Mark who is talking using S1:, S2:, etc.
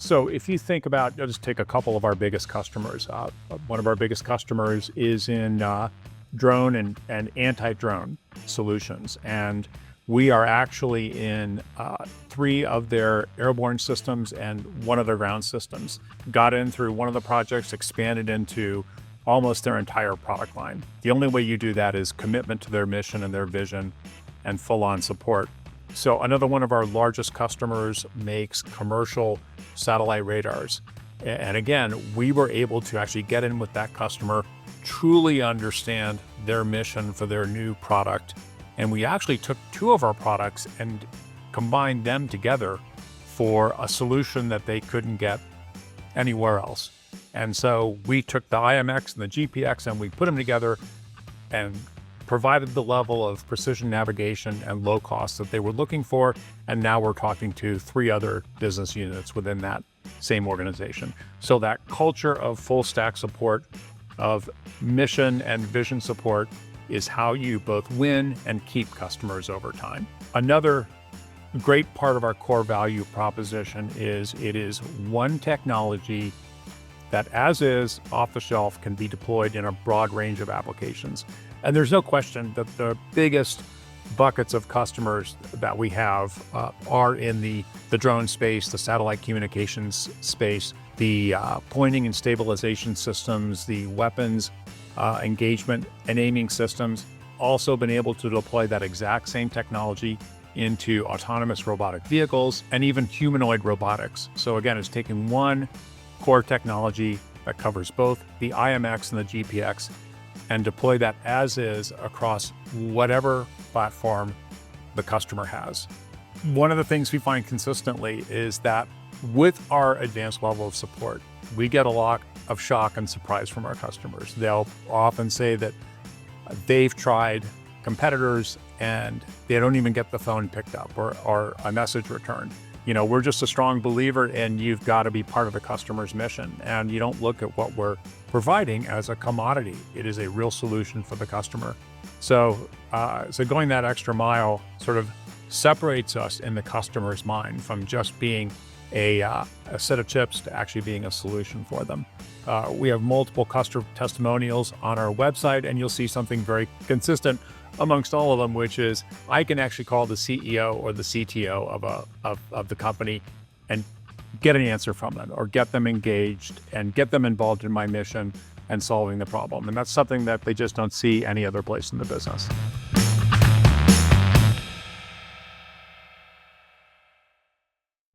S1: So if you think about, I'll just take a couple of our biggest customers. One of our biggest customers is in drone and anti-drone solutions. And we are actually in 3 of their airborne systems and 1 of their ground systems. Got in through one of the projects, expanded into almost their entire product line. The only way you do that is commitment to their mission and their vision and full-on support. So another one of our largest customers makes commercial satellite radars. And again, we were able to actually get in with that customer, truly understand their mission for their new product. And we actually took 2 of our products and combined them together for a solution that they couldn't get anywhere else. And so we took the IMX and the GPX and we put them together and provided the level of precision navigation and low cost that they were looking for. And now we're talking to 3 other business units within that same organization. So that culture of full stack support, of mission and vision support, is how you both win and keep customers over time. Another great part of our core value proposition is it is one technology that, as is, off the shelf, can be deployed in a broad range of applications. And there's no question that the biggest buckets of customers that we have are in the drone space, the satellite communications space, the pointing and stabilization systems, the weapons engagement and aiming systems. Also been able to deploy that exact same technology into autonomous robotic vehicles and even humanoid robotics. So again, it's taking one core technology that covers both the IMX and the GPX and deploy that as is across whatever platform the customer has. One of the things we find consistently is that with our advanced level of support, we get a lot of shock and surprise from our customers. They'll often say that they've tried competitors and they don't even get the phone picked up or a message returned. You know, we're just a strong believer in you've got to be part of the customer's mission, and you don't look at what we're providing as a commodity. It is a real solution for the customer. So going that extra mile sort of separates us in the customer's mind from just being a set of chips to actually being a solution for them. We have multiple customer testimonials on our website, and you'll see something very consistent amongst all of them, which is I can actually call the CEO or the CTO of the company and get an answer from them, or get them engaged and get them involved in my mission and solving the problem. And that's something that they just don't see any other place in the business.